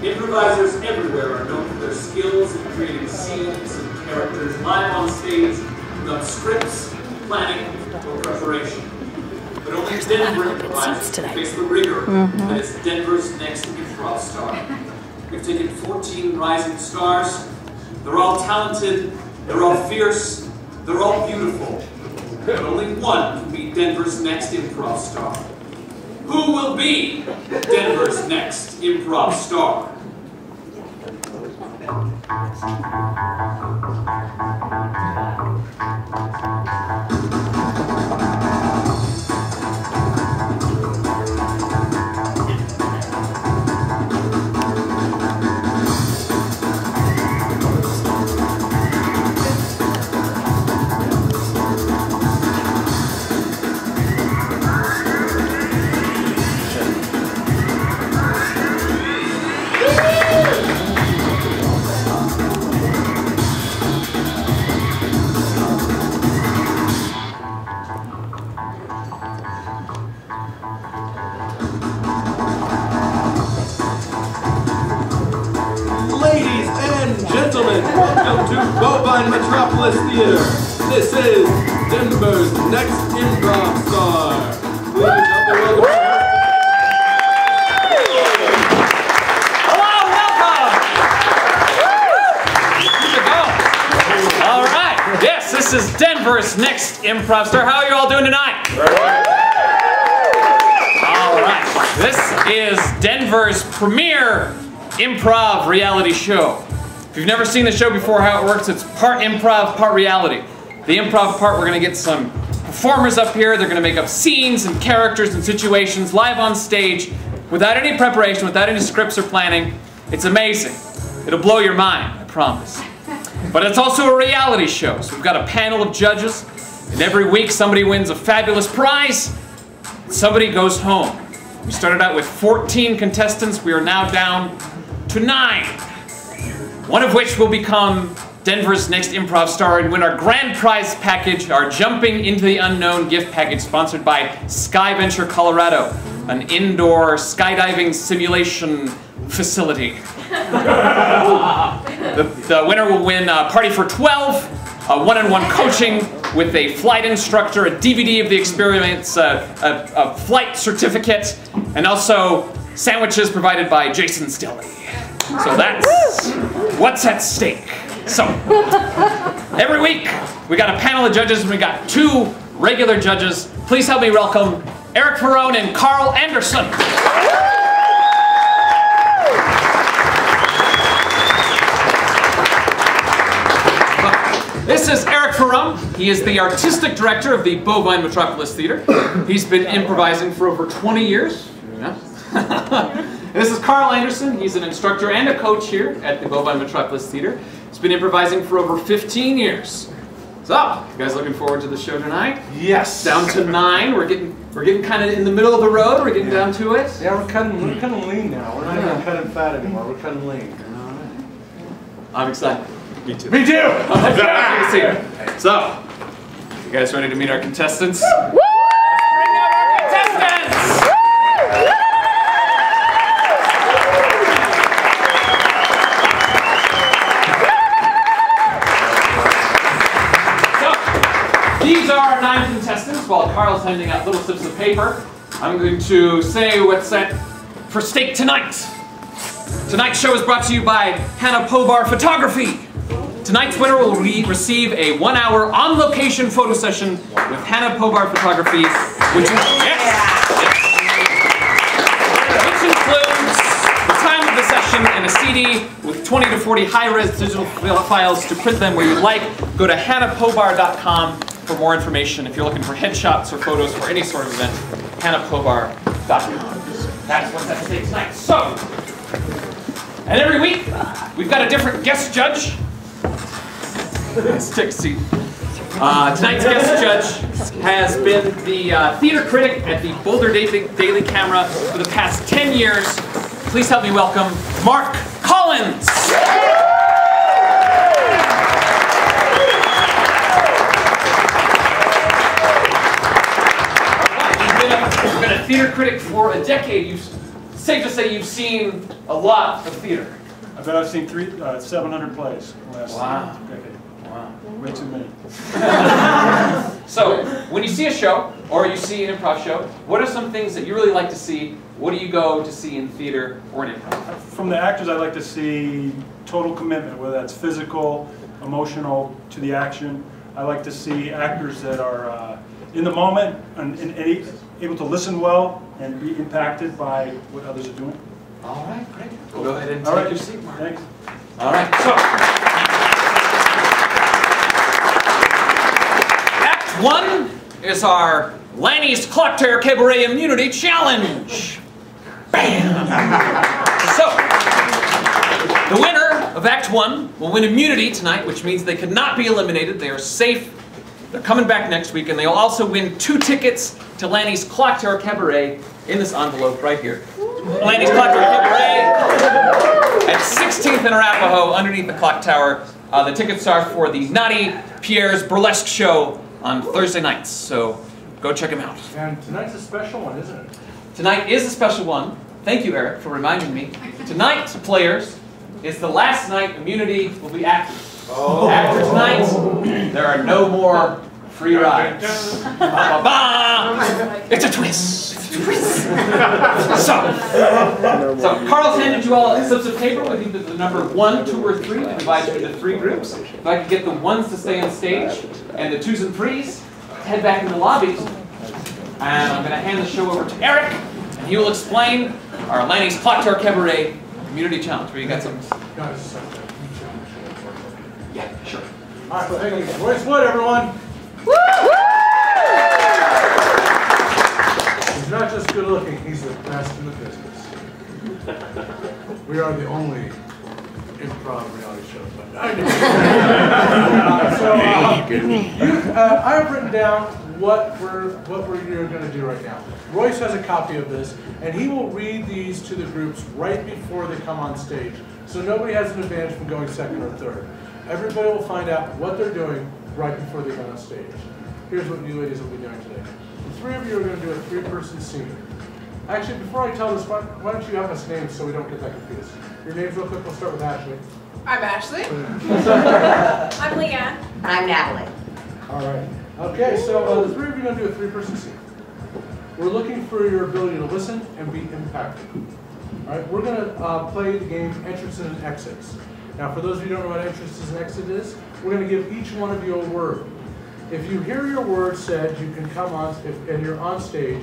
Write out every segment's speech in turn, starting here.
Improvisers everywhere are known for their skills in creating scenes and characters live on stage without scripts, planning, or preparation. But only Denver improvisers can face the rigor that is Denver's next improv star. We've taken 14 rising stars. They're all talented, they're all fierce, they're all beautiful. But only one can be Denver's next improv star. Who will be Denver's next improv star? Welcome to Bovine Metropolis Theater. This is Denver's next improv star. Please help me welcome. Hello, welcome. All right. Yes, this is Denver's next improv star. How are you all doing tonight? All right. This is Denver's premier improv reality show. If you've never seen the show before, how it works, it's part improv, part reality. The improv part, we're going to get some performers up here. They're going to make up scenes and characters and situations live on stage without any preparation, without any scripts or planning. It's amazing. It'll blow your mind, I promise. But it's also a reality show. So we've got a panel of judges, and every week somebody wins a fabulous prize, and somebody goes home. We started out with 14 contestants. We are now down to 9. One of which will become Denver's next improv star and win our grand prize package, our Jumping into the Unknown gift package, sponsored by SkyVenture Colorado, an indoor skydiving simulation facility. The winner will win a party for 12, a one-on-one coaching with a flight instructor, a DVD of the experience, a flight certificate, and also sandwiches provided by Jason's Deli. So that's what's at stake. So, every week we got a panel of judges and we got 2 regular judges. Please help me welcome Eric Perone and Carl Anderson. This is Eric Perone. He is the artistic director of the Bovine Metropolis Theater. He's been improvising for over 20 years. Yeah. This is Carl Anderson. He's an instructor and a coach here at the Bovine Metropolis Theater. He's been improvising for over 15 years. So, you guys looking forward to the show tonight? Yes. Down to 9. We're getting kind of in the middle of the road. We're getting down to it. Yeah, we're cutting lean now. We're not even cutting fat anymore. We're cutting lean. All right. I'm excited. Me too. Me too. Good to see you. So, you guys ready to meet our contestants? Woo! Let's bring out our contestants. These are our 9 contestants. While Carl's handing out little slips of paper, I'm going to say what's set for stake tonight. Tonight's show is brought to you by Hannah Pobar Photography. Tonight's winner will receive a 1-hour on-location photo session with Hannah Pobar Photography, which includes the time of the session and a CD with 20 to 40 high-res digital files to print them where you like. Go to hannahpobar.com for more information if you're looking for headshots or photos for any sort of event. hannahpobar.com. That's what's at stake tonight. So, and every week we've got a different guest judge. Let's take a seat. Tonight's guest judge has been the theater critic at the Boulder Daily Camera for the past 10 years. Please help me welcome Mark Collins. You've been a theater critic for a decade. Safe to say you've seen a a lot of theater. I bet I've seen 700 plays in the last decade. Wow. Way too many. So, when you see a show, or you see an improv show, what are some things that you really like to see? What do you go to see in theater or in improv? From the actors, I like to see total commitment, whether that's physical, emotional, to the action. I like to see actors that are in the moment and able to listen well and be impacted by what others are doing. All right, great. We'll go ahead and take your seat, Mark. Thanks. All right, so Act 1 is our Lanny's Clock Tower Cabaret Immunity Challenge. Bam! So, the winner of Act 1 will win immunity tonight, which means they could not be eliminated. They are safe. They're coming back next week, and they'll also win 2 tickets to Lanny's Clock Tower Cabaret in this envelope right here. Lanny's Clock Tower Cabaret at 16th and Arapahoe, underneath the clock tower. The tickets are for the Naughty Pierre's Burlesque show on Thursday nights, so go check them out. And tonight's a special one, isn't it? Tonight is a special one. Thank you, Eric, for reminding me. Tonight, players, is the last night immunity will be active. Oh. After tonight, there are no more free rides. It's a twist. So Carl's handed you all slips of paper with either the number 1, 2, or 3 to divide you into 3 groups. If I could get the 1s to stay on stage and the 2s and 3s head back in the lobby. And I'm going to hand the show over to Eric, and he will explain our Lanny's Clock Tower Cabaret Community Challenge. Where you got some? Yeah, sure. All right, well, thank you. Royce Wood, everyone. He's not just good looking, he's the best in the business. We are the only improv reality show. I have written down what we're going to do right now. Royce has a copy of this, and he will read these to the groups right before they come on stage. So nobody has an advantage from going second or third. Everybody will find out what they're doing right before they come on stage. Here's what you ladies will be doing today. The 3 of you are going to do a 3-person scene. Actually, before I tell this, why don't you have us names so we don't get that confused? Your names real quick, we'll start with Ashley. I'm Ashley. I'm Leanne. And I'm Natalie. All right. Okay, so the 3 of you are going to do a 3-person scene. We're looking for your ability to listen and be impacted. All right, we're going to play the game Entrances and Exits. Now, for those of you who don't know what entrances and exit is, we're going to give each one of you a word. If you hear your word said, you can come on, and you're on stage,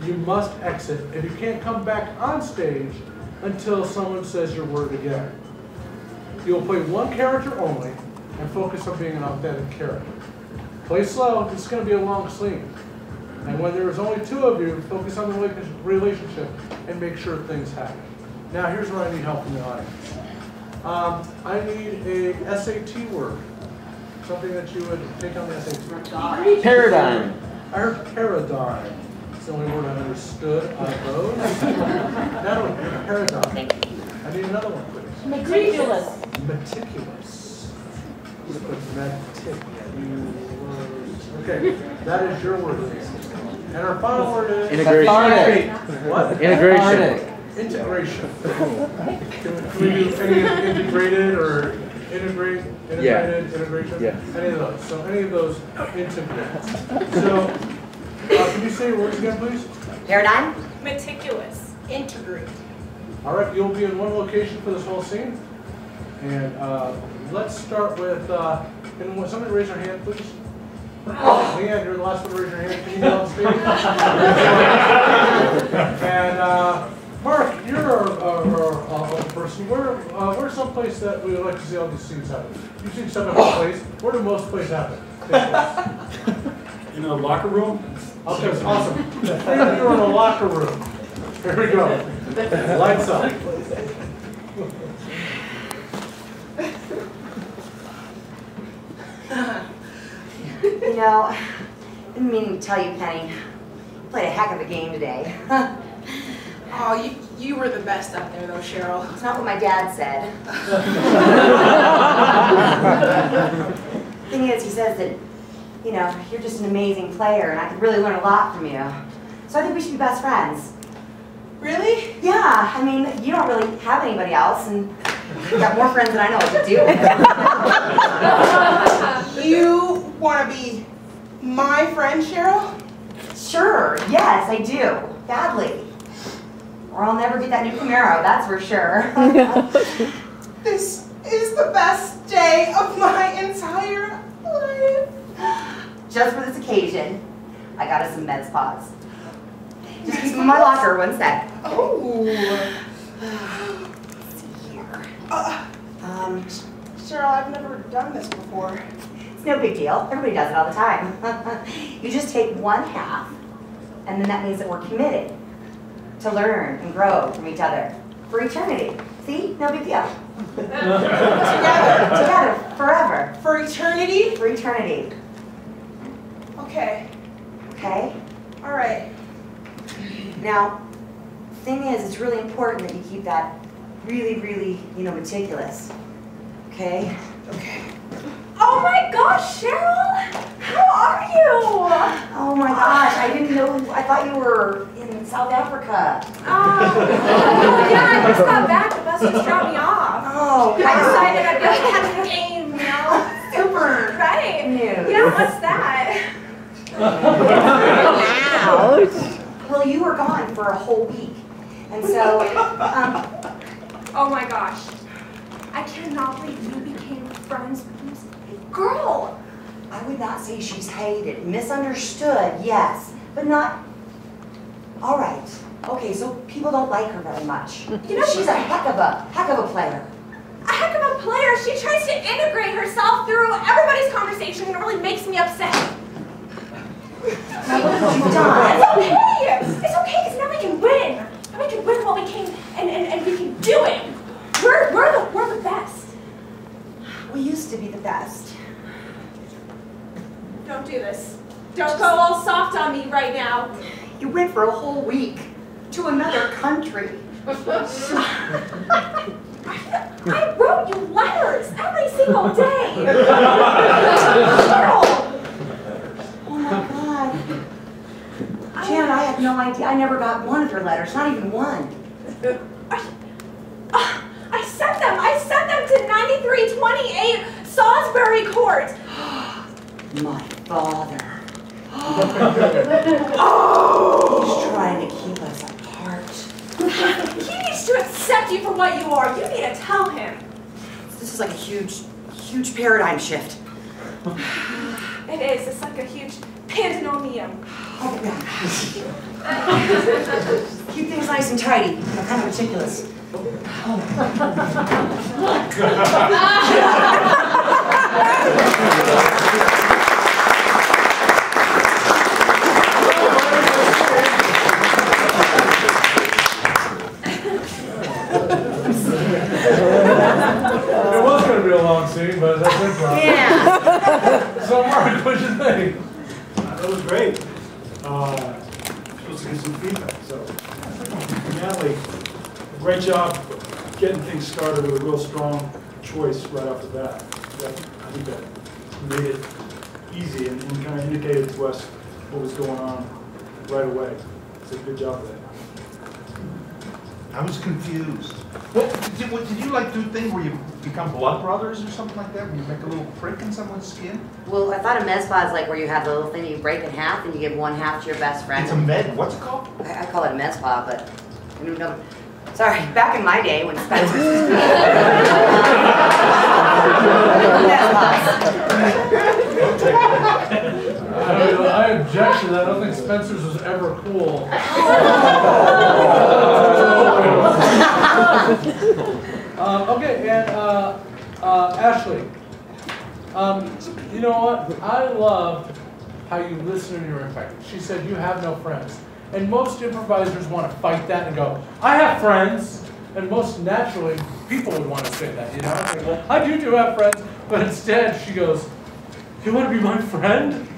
you must exit, and you can't come back on stage until someone says your word again. You'll play 1 character only, and focus on being an authentic character. Play slow, it's going to be a long scene. And when there's only 2 of you, focus on the relationship and make sure things happen. Now, here's where I need help from the audience. I need a SAT word. Something that you would take on the SAT. Paradigm. I heard paradigm. It's the only word I understood out of those. Now, paradigm. I need another one, please. Meticulous. Meticulous. Just put meticulous. Okay, that is your word, Lisa. And our final word is Integration. What? Integration. Integration. Can we do any integrated or integrate? Integrated, integration? Yeah. Any of those. So any of those integrate. So can you say your words again, please? Paradigm. Meticulous. Integrate. All right, you'll be in one location for this whole scene. And let's start with, can somebody raise their hand, please? Leanne, you're the last one to raise your hand. Can you get on stage? And Mark, you're a person. Where's some place that we would like to see all these scenes happen? You've seen stuff at place. Where do most places happen? In a locker room? Okay, that's awesome. The 3 of you are in a locker room. Here we go. Lights up. You know, I didn't mean to tell you, Penny. You played a heck of a game today. Oh, you were the best up there, though, Cheryl. It's not what my dad said. Thing is, he says that, you know, you're just an amazing player, and I could really learn a lot from you. So I think we should be best friends. Really? Yeah, I mean, you don't really have anybody else, and you got more friends than I know what to do with. You want to be my friend, Cheryl? Sure, yes, I do. Badly. Or I'll never get that new Camaro, that's for sure. This is the best day of my entire life. Just for this occasion, I got us some med spas. Just keep them in my locker, one sec. Oh. Let's see here. Cheryl, I've never done this before. It's no big deal. Everybody does it all the time. You just take one half, and then that means that we're committed to learn and grow from each other for eternity. See? No big deal. Together, forever. For eternity? For eternity. Okay. Okay? All right. Now, the thing is, it's really important that you keep that really, really, meticulous. Okay? Okay. Oh my gosh, Cheryl! How are you? Oh my gosh, I didn't know, I thought you were in South Africa. Yeah, I just got back. The bus just dropped me off. Oh, I decided I'd be able to catch the game, Super. Right? News. Yeah, what's that? Ouch. Well, you were gone for a whole week. And so, Oh my gosh. I cannot believe you became friends with this girl. I would not say she's hated. Misunderstood, yes, but not. All right. Okay, so people don't like her very much. She's a heck of a player. A heck of a player. She tries to integrate herself through everybody's conversation, and it really makes me upset. Now look what you've done. It's okay, because now we can win. Now we can win what we can, and we can do it. We're the best. We used to be the best. Don't do this. Don't go all soft on me right now. You went for a whole week to another country. I wrote you letters every single day. Cheryl. Oh my God. Janet, I had no idea. I never got one of your letters, not even one. I sent them to 9328 Salisbury Court. My father. He's trying to keep us apart. He needs to accept you for what you are. You need to tell him. This is like a huge paradigm shift. It is. It's like a huge pandemonium. Oh, yeah. Keep things nice and tidy. I'm kind of meticulous. It was going to be a long scene, but that's improv. Yeah. So, Mark, what'd you think? That was great. Supposed to get some feedback. So, Natalie, great job getting things started with a real strong choice right off the bat. I think that made it easy and kind of indicated to us what was going on right away. So, good job with that. I was confused. Did you like do a thing where you become blood brothers or something like that? Where you make a little prick in someone's skin? Well, I thought a med spa is like where you have the little thing you break in half and you give one half to your best friend. It's a med. What's it called? I call it a med spa, but I don't know. Sorry, back in my day when Spencer was I object to that. I don't think Spencer's was ever cool. Okay, and Ashley, you know what? I love how you listen and you're impacted. She said you have no friends. And most improvisers want to fight that and go, I have friends. And most naturally, people would want to say that, you know? Like, well, I do have friends. But instead, she goes, you want to be my friend?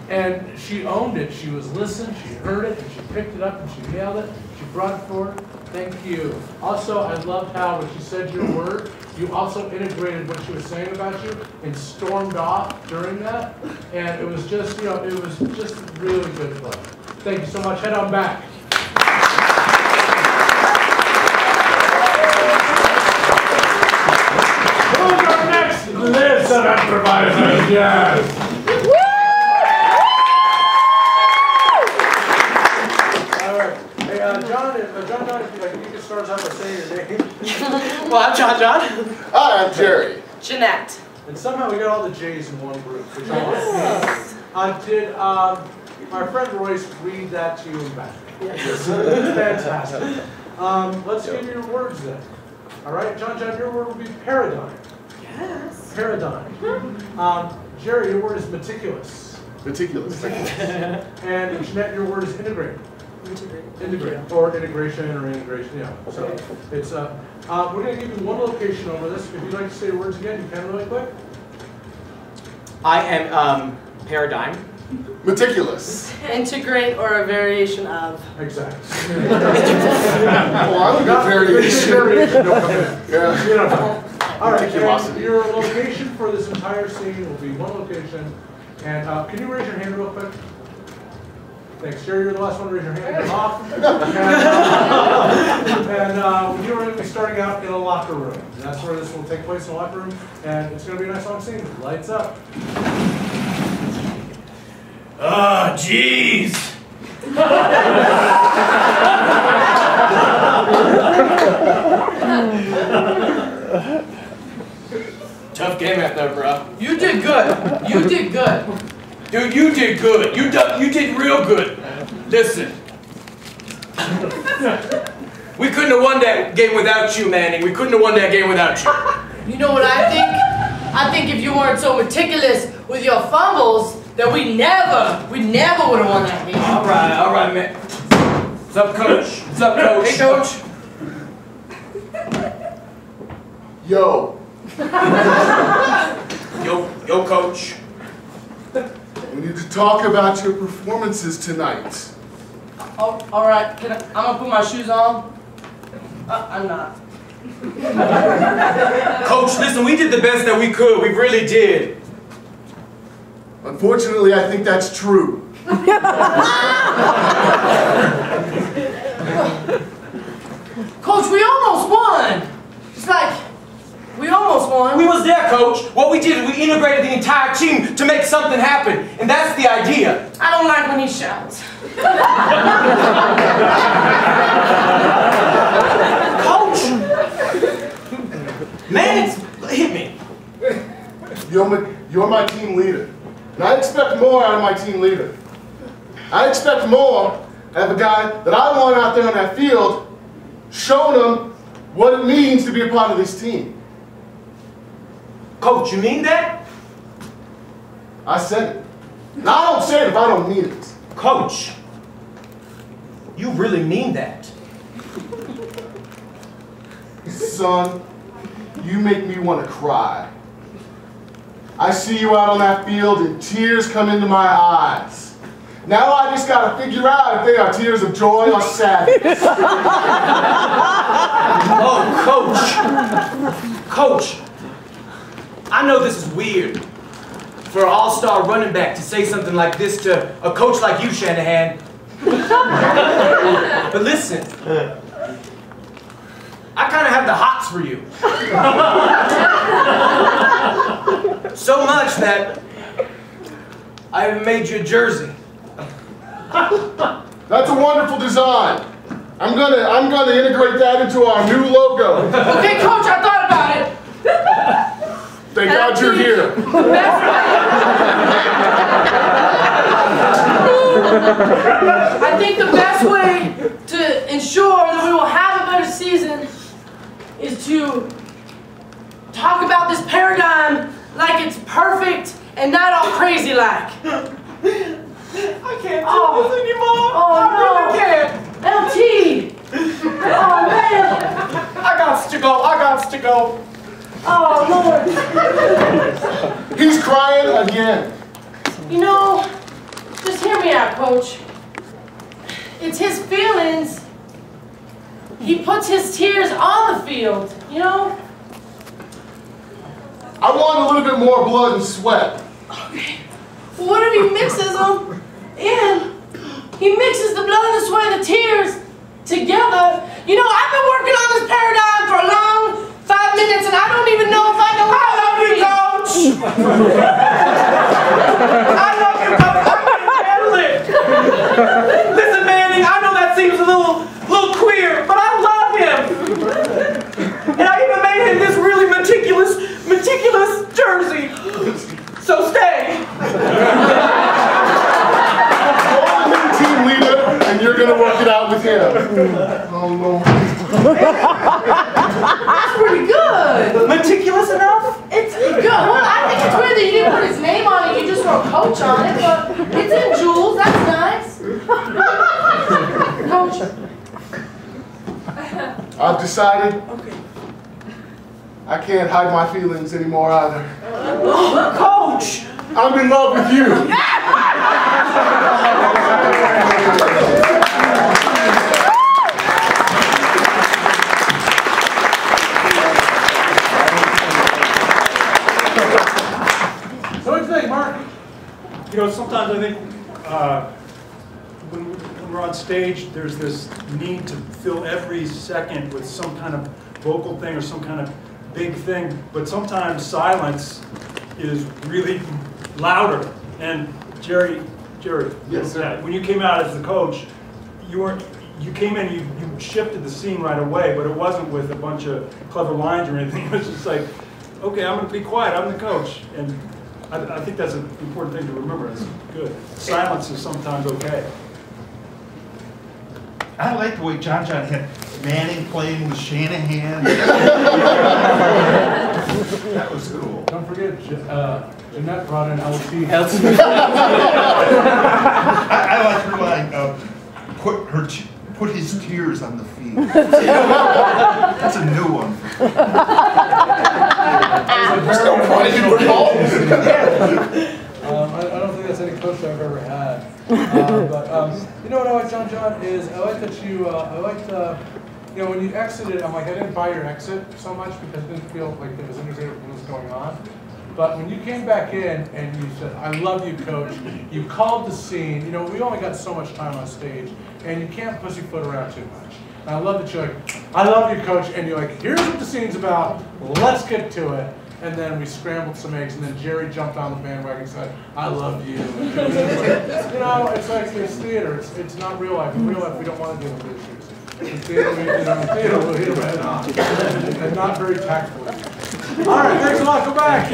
And she owned it. She was listening, she heard it, and she picked it up, and she nailed it. She brought it forward. Thank you. Also, I loved how when she said your word, you also integrated what she was saying about you and stormed off during that. And it was just, it was just really good play. Thank you so much. Head on back. improvisers, yes. All right. Hey, John, if you can start us out by saying your name. Well, I'm John. Hi, I'm Jerry. Jeanette. And somehow we got all the J's in one group. Which did my friend Royce read that to you in back? Yes. Fantastic. Let's give you your words then. All right, John, your word will be paradigm. Yes. Paradigm. Jerry, your word is meticulous. Meticulous. And Jeanette, your word is integrate. Integrate. Or integration or integration, yeah. So it's we're going to give you one location over this. If you'd like to say your words again, you can really quick. I am paradigm. Meticulous. Integrate or a variation of. Exactly. Well, I'm a variation. Variation don't come in. Yeah. You know, all right, Meticulosity. and your location for this entire scene will be one location. And can you raise your hand real quick? Thanks, Jerry. You're the last one to raise your hand. Off. And you're going to be starting out in a locker room. And that's where this will take place, in a locker room. And it's going to be a nice long scene. Lights up. Oh, jeez. Tough game out there, bro. You did good. You did good. Dude, you did good. You did real good. Listen. We couldn't have won that game without you, Manning. We couldn't have won that game without you. You know what I think? I think if you weren't so meticulous with your fumbles, then we never would have won that game. All right, man. What's up, coach? What's up, coach? Hey, coach. Yo. Yo, coach. We need to talk about your performances tonight. Oh, all right. I'm gonna put my shoes on. I'm not. Coach, listen, we did the best that we could. We really did. Unfortunately, I think that's true. Coach, we almost won. It's like we almost won. We was there, coach. What we did is we integrated the entire team to make something happen, and that's the idea. I don't like when he shouts. Coach, man, hit me. You're my team leader. And I expect more out of my team leader. I expect more out of a guy that I want out there on that field, showing them what it means to be a part of this team. Coach, you mean that? I said it. And I don't say it if I don't mean it. Coach, you really mean that? Son, you make me want to cry. I see you out on that field and tears come into my eyes. Now I just got to figure out if they are tears of joy or sadness. Oh, Coach, I know this is weird for an all-star running back to say something like this to a coach like you, Shanahan. But listen, I kind of have the hots for you. So much that I even made you a jersey. That's a wonderful design. I'm gonna integrate that into our new logo. Okay, Coach, I thought about it. Thank God you're here. I think the best way to ensure that we will have a better season is to talk about this paradigm like it's perfect and not all crazy like. I can't do this anymore. Oh, I really can't. LT! Oh, man! I got to go. Oh, Lord! He's crying again. You know, just hear me out, Coach. It's his feelings. He puts his tears on the field, you know? I want a little bit more blood and sweat. Okay. Well, what if he mixes them in? He mixes the blood and the sweat and the tears together. You know, I've been working on this paradigm for a long 5 minutes, and I don't even know if I know how to breathe. Oh, Lord. That's pretty good. Meticulous enough? It's good. Well, I think it's weird that you didn't put his name on it. You just wrote Coach on it, but it's in Jules. That's nice. Coach. I've decided I can't hide my feelings anymore either. Coach. I'm in love with you. So what do you think, Mark? You know, sometimes I think when we're on stage, there's this need to fill every second with some kind of vocal thing or some kind of big thing, but sometimes silence is really louder. And Jerry, Yes, sir. when you came out as the coach, you came in, you shifted the scene right away, but it wasn't with a bunch of clever lines or anything. It was just like, okay, I'm going to be quiet, I'm the coach. And I think that's an important thing to remember. It's good. Silence is sometimes okay. I like the way John had Manning playing with Shanahan. That was cool. Don't forget, Jeanette brought in LT. I like her line, put his tears on the field. That's a new one. I don't think that's any coach I've ever had. But you know what I like, John, is I like that you, you know, when you exited, I'm like, I didn't buy your exit so much because I didn't feel like there was anything that was going on. But when you came back in and you said, I love you, coach, you called the scene. You know, we only got so much time on stage, and you can't pussyfoot around too much. And I love that you're like, I love you, coach, and you're like, here's what the scene's about, let's get to it. And then we scrambled some eggs, and then Jerry jumped on the bandwagon and said, I love you. And it was just like, you know, it's like it's theater, it's not real life. In real life, we don't want to deal with issues. In theater, we'll hit them head on, and not very tactful. All right, thanks a lot, go back.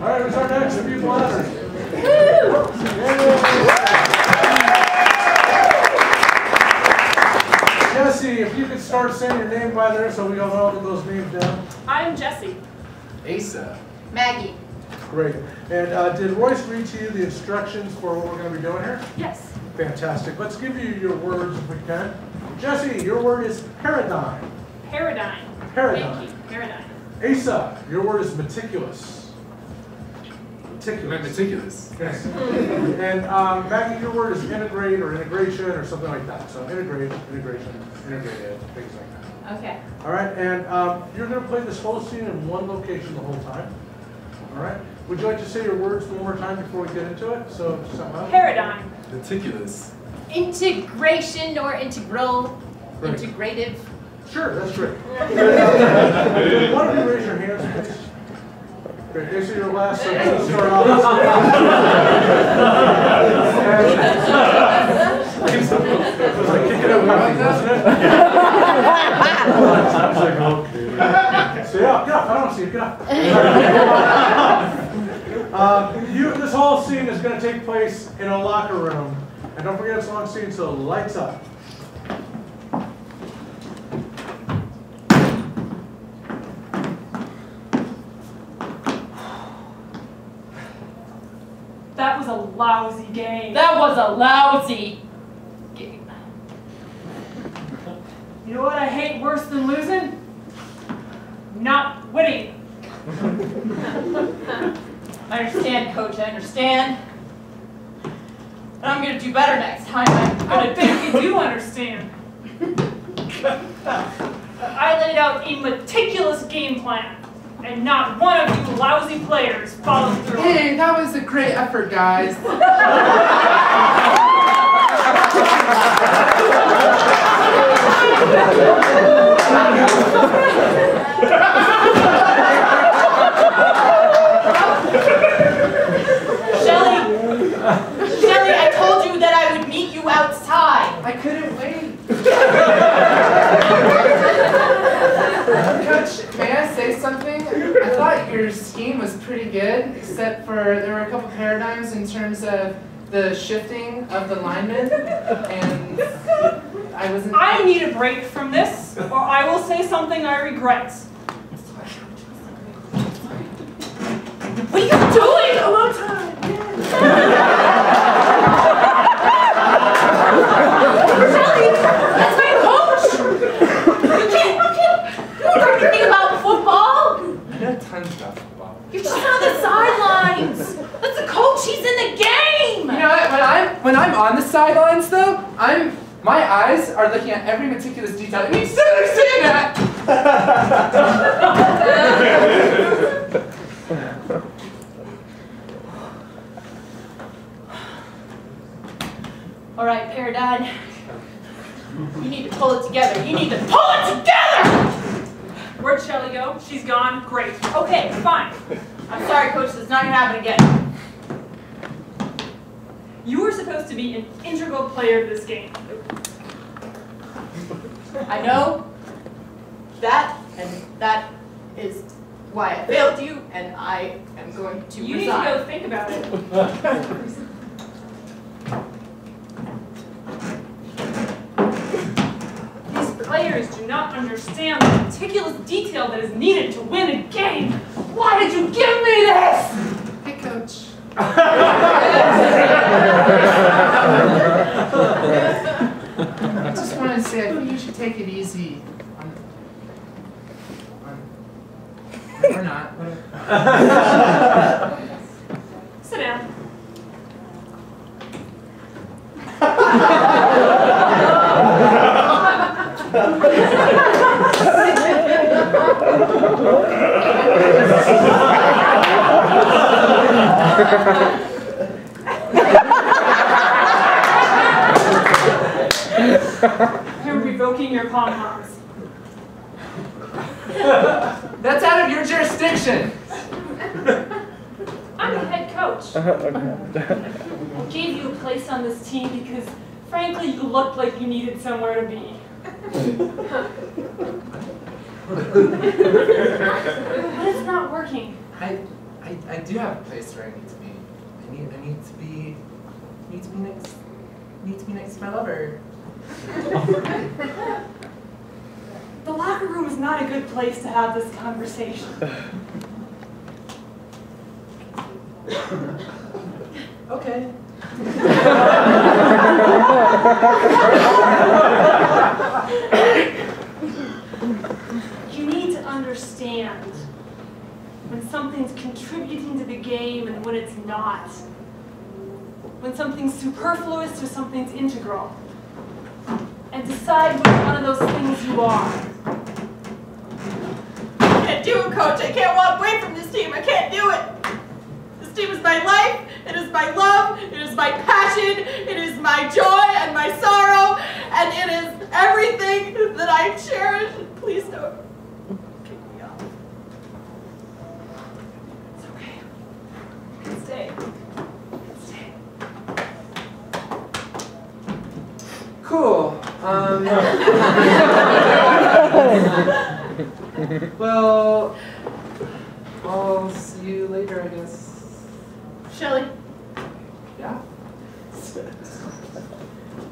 All right, who's our next? The people answer. Jesse, if you could start saying your name by there so we all know all those names down. I'm Jessie. Asa. Maggie. Great. And did Royce read to you the instructions for what we're going to be doing here? Yes. Fantastic. Let's give you your words if we can. Jesse, your word is paradigm. Paradigm. Paradigm. Thank you. Paradigm. Asa, your word is meticulous. Meticulous. Yes. And Maggie, your word is integrate or integration or something like that. So integrate, integration, integrated, things like that. Okay. All right, and you're going to play this whole scene in one location the whole time. All right. Would you like to say your words one more time before we get into it? So somehow. Paradigm. Meticulous. Integration or integral. Right. Integrative. Sure, that's great. Why don't you raise your hands, please? Great. This is your last sentence to start off. It was like kicking up nothing, wasn't it? It's like, okay. So yeah, get up. I don't see you. Get up. This whole scene is going to take place in a locker room. And don't forget it's a long scene, so lights up. That was a lousy game. That was a lousy game. You know what I hate worse than losing? Not winning. I understand, Coach, I understand. And I'm going to do better next time. I bet you do understand. I laid out a meticulous game plan, and not one of you lousy players followed through. Hey, that was a great effort, guys. Shelly, I told you that I would meet you outside. I couldn't wait. Coach, may I say something? I thought your terms of the shifting of the linemen, and I wasn't. I need a break from this, or I will say something I regret. What are you doing? Alone time. Shelly, that's my coach. You can't know anything about football. I know tons about football. You're just on the sidelines. That's the coach. He's in the game. You know what? When I'm on the sidelines, though, my eyes are looking at every meticulous detail. And you still understand that. All right, Paradigm. You need to pull it together. You need to pull it together! Where'd Shelly go? She's gone? Great. Okay, fine. I'm sorry, Coach. This is not going to happen again. You were supposed to be an integral player of this game. I know that, and that is why I failed you, and I am going to resign. You need to go think about it. Players do not understand the meticulous detail that is needed to win a game. Why did you give me this? Hey, Coach. I just wanted to say I think you should take it easy. Or not. Sit down. You're revoking your pom-poms. That's out of your jurisdiction. I'm the head coach. I gave you a place on this team because, frankly, you looked like you needed somewhere to be. But it's not working. I do have a place where I need to be. I need to be next to my lover. The locker room is not a good place to have this conversation. Okay. You need to understand when something's contributing to the game and when it's not. When something's superfluous or something's integral. And decide which one of those things you are. I can't do it, Coach. I can't walk away from this team. I can't do it. This team is my life. It is my love. It is my passion. It is my joy and my sorrow. And it is everything that I cherish. Please don't kick me off. It's okay. You can stay. Stay. Cool. Well, I'll see you later, I guess. Shelly, Yeah?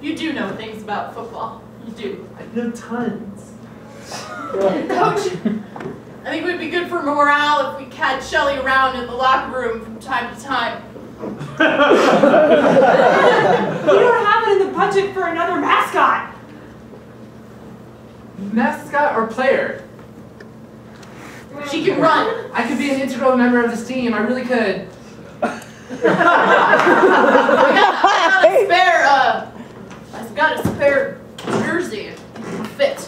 you do know things about football. You do. I know tons. Coach, I think it would be good for morale if we had Shelly around in the locker room from time to time. We don't have it in the budget for another mascot. Mascot or player? She can run. I could be an integral member of this team. I really could. I've got a spare jersey. Fit.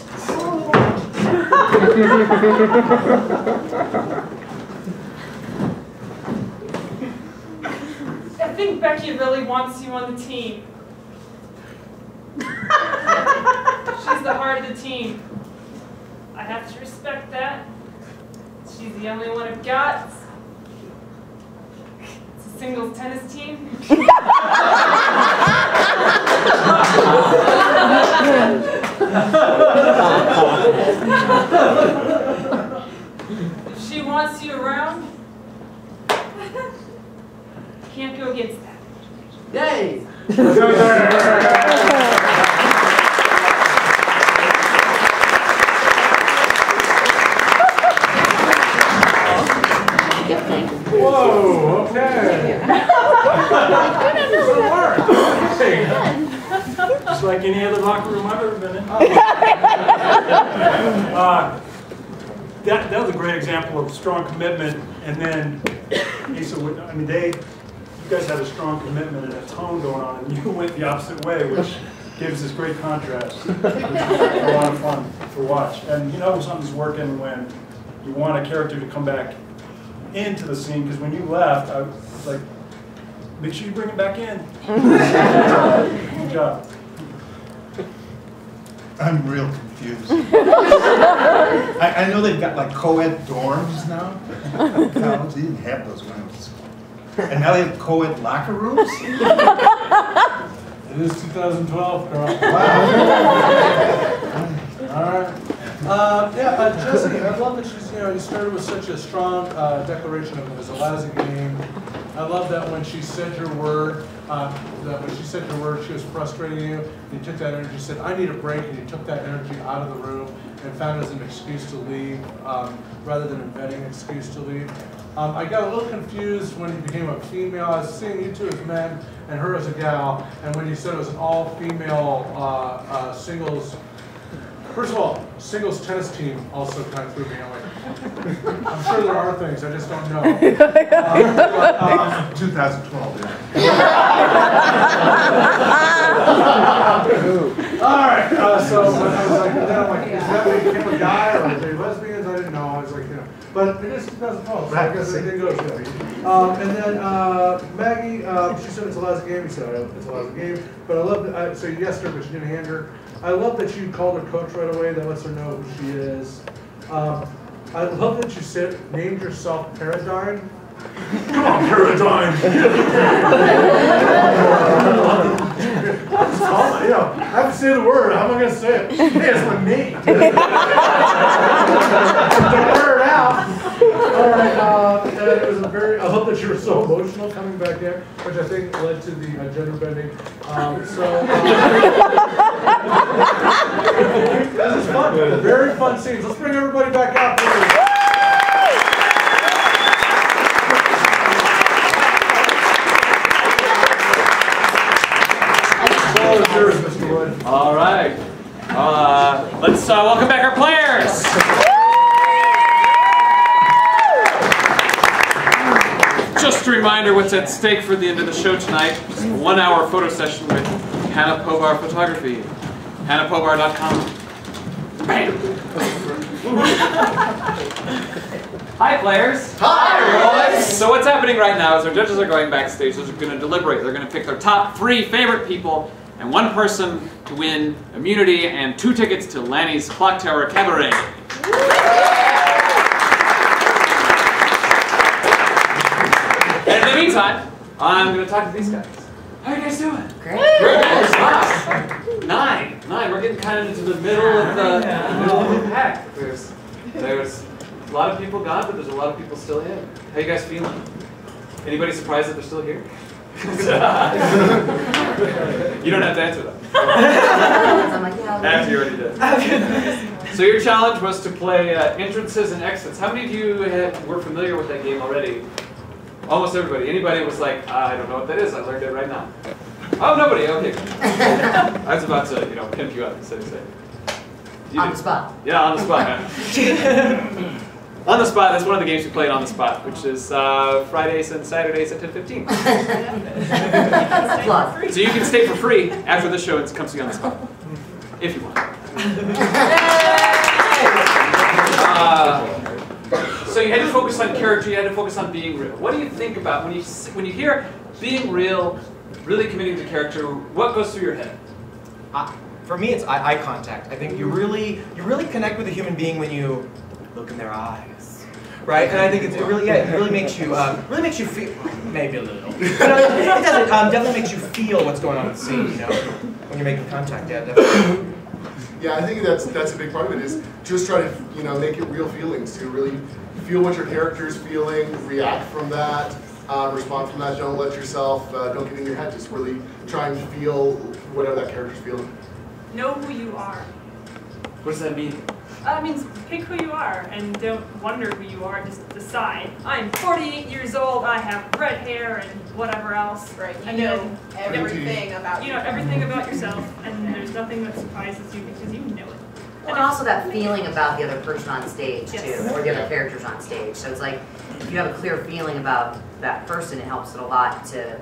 I think Becky really wants you on the team. She's the heart of the team. I have to respect that. She's the only one I've got. It's a singles tennis team. If she wants you around, can't go against that. Yay! Whoa, okay. Just like any other locker room I've ever been in. That was a great example of strong commitment. And then, Asa, I mean, you guys had a strong commitment and a tone going on, and you went the opposite way, which gives this great contrast. Which is a lot of fun to watch. And you know something's working when you want a character to come back into the scene, because when you left, I was like, make sure you bring him back in. Good job. I'm real confused. I know they've got like co-ed dorms now. College, they didn't have those when I was in school. And now they have co-ed locker rooms? It is 2012, Carl. Wow. All right. Jesse, I love that you started with such a strong declaration of it was a lousy game. I love that when she said your word, she was frustrating you. You took that energy, said, I need a break, and you took that energy out of the room and found it as an excuse to leave, rather than inventing an excuse to leave. I got a little confused when you became a female. I was seeing you two as men and her as a gal, and when you said it was an all-female singles. First of all, singles tennis team also kind of threw me away. I'm sure there are things, I just don't know. 2012, yeah. All right, so when I was like, then I'm like, is that when you became a guy, or are they lesbians? I didn't know. I was like, but it is 2012, so I guess it didn't go good. And then Maggie, she said it's a lousy game. You said it's a lousy game, but I love that. So you asked her, but she didn't hand her. I love that you called her coach right away. That lets her know who she is. I love that you named yourself Paradigm. Come on, Paradigm. I have to say the word. How am I going to say it? Hey, it's my name. Don't wear it out. All right. And it was a I love that you were so emotional coming back there, which I think led to the gender bending. This is fun. Very fun scenes. Let's bring everybody back out, please. All right. Let's welcome back our players. Just a reminder what's at stake for the end of the show tonight. Just a 1-hour photo session with Hannah Pobar Photography. HannahPobar.com. Bam! Hi, players. Hi, boys. So what's happening right now is our judges are going backstage. They're going to deliberate. They're going to pick their top 3 favorite people and one person to win immunity and 2 tickets to Lanny's Clock Tower Cabaret. And in the meantime, I'm going to talk to these guys. How are you guys doing? Great. Great. Awesome. 9. We're getting kind of into the middle of the pack. There's a lot of people gone, but there's a lot of people still in. How are you guys feeling? Anybody surprised that they're still here? You don't have to answer that. After you already did. So your challenge was to play entrances and exits. How many of you were familiar with that game already? Almost everybody. Anybody was like, I don't know what that is. I learned it right now. Oh, nobody. Okay. I was about to, pimp you up instead of saying. On the spot. Yeah, on the spot. On the spot, that's one of the games we played on the spot, which is Fridays and Saturdays at 10:15. So you can stay for free after the show and come see on the spot, if you want. So you had to focus on character, you had to focus on being real. What do you think about when you hear being real, really committing to character, what goes through your head? For me, it's eye contact. I think you really connect with a human being when you look in their eyes, right? And I think it really makes you feel, maybe a little, but it doesn't, definitely makes you feel what's going on in the scene, when you're making contact. Yeah, definitely. Yeah, I think that's a big part of it, is just try to make it real feelings, to really feel what your character is feeling, react from that. respond from that. Don't let yourself, don't get in your head. Just really try and feel whatever that character's feeling. Know who you are. What does that mean? It means pick who you are and don't wonder who you are, just decide. I'm 48 years old, I have red hair and whatever else. Right, and you know then everything about you know everything about yourself, and there's nothing that surprises you because you know it. Well, and also that feeling about the other person on stage Yes. too, or the other characters on stage. So it's like, if you have a clear feeling about that person, it helps it a lot to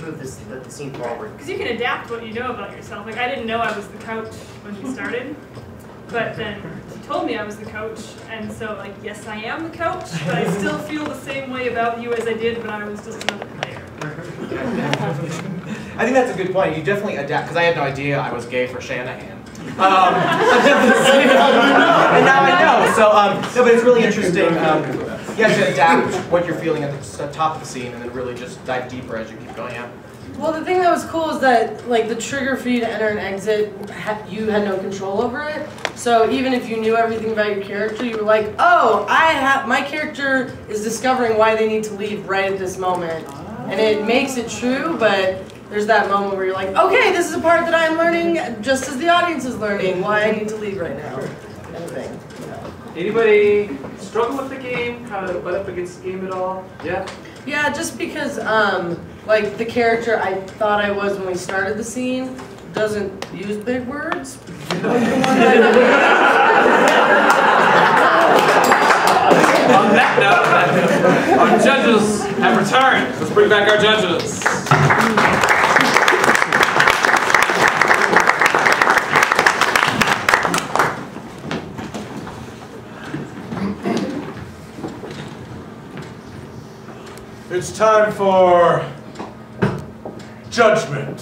move the scene forward. Because you can adapt what you know about yourself. Like, I didn't know I was the coach when we started, but then he told me I was the coach, and so, like, yes, I am the coach, but I still feel the same way about you as I did when I was just another player. I think that's a good point. You definitely adapt, because I had no idea I was gay for Shanahan. And now I know. So, no, but it's really interesting. You have to adapt what you're feeling at the top of the scene, and then really just dive deeper as you keep going out. Well, the thing that was cool is that, like, the trigger for you to enter and exit, you had no control over it. So even if you knew everything about your character, you were like, oh, my character is discovering why they need to leave right at this moment. And it makes it true, but there's that moment where you're like, okay, this is a part that I'm learning just as the audience is learning why I need to leave right now. Kind of thing. Anybody struggle with the game? Kind of butt up against the game at all? Yeah? Yeah, just because, like, the character I thought I was when we started the scene doesn't use big words. On that note, our judges have returned. Let's bring back our judges. It's time for judgment.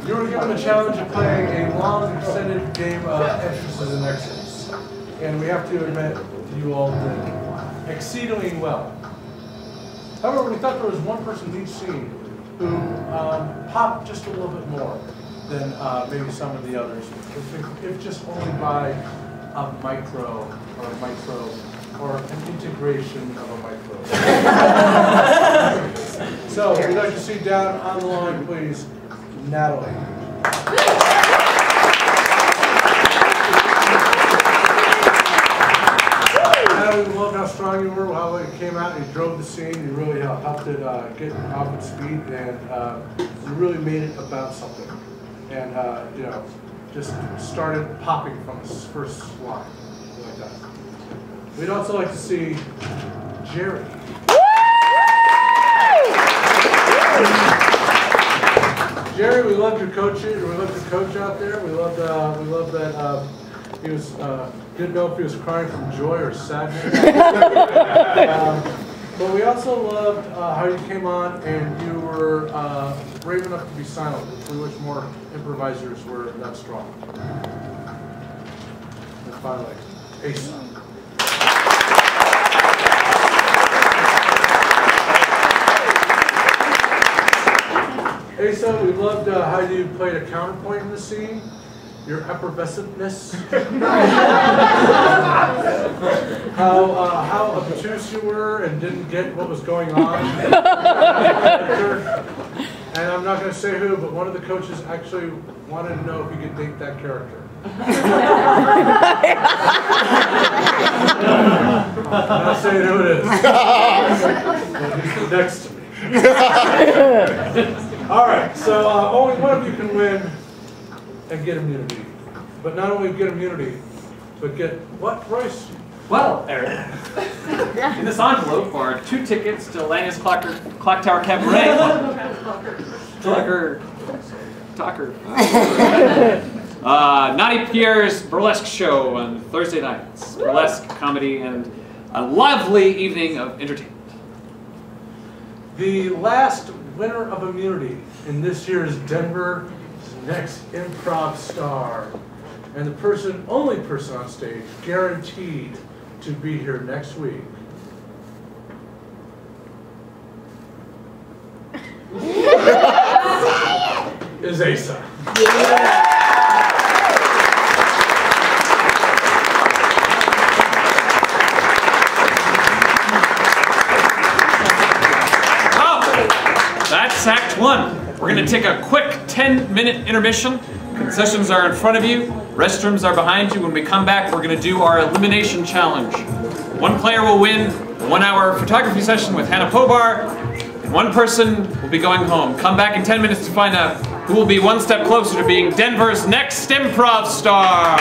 You were given the challenge of playing a long, extended game of entrances and exits. And we have to admit, you all did exceedingly well. However, we thought there was one person in each scene who popped just a little bit more than maybe some of the others, if just only by a micro or an integration of a micro. So we'd like to see down on the line, please, Natalie. Natalie, we love how strong you were, how it came out, and you drove the scene, you really helped it get off its feet, and you really made it about something. And, you know, just started popping from the first line, like that. We'd also like to see Jerry. Jerry, we loved your coaching. We loved your coach out there. We loved that he was didn't know if he was crying from joy or sadness. But we also loved how you came on and you were brave enough to be silent, which we wish more improvisers were that strong. And finally, Asa. Asa, we loved how you played a counterpoint in the scene. Your effervescentness. How obtuse you were and didn't get what was going on. And I'm not going to say who, but one of the coaches actually wanted to know if you could date that character. I'm not saying who it is. But he's next to me. All right, so only one of you can win and get immunity. But not only get immunity, but get what, Royce? Well, Eric, in this envelope are 2 tickets to Lannis Clock Tower Cabaret. Talker. Naughty Pierre's burlesque show on Thursday nights. Burlesque, comedy, and a lovely evening of entertainment. The last winner of immunity in this year's Denver Next Improv Star, and the only person on stage guaranteed to be here next week, is Asa. That's Act 1. We're going to take a quick 10-minute intermission. Concessions are in front of you. Restrooms are behind you. When we come back, we're going to do our elimination challenge. One player will win a 1-hour photography session with Hannah Pobar. One person will be going home. Come back in 10 minutes to find out who will be one step closer to being Denver's next improv star.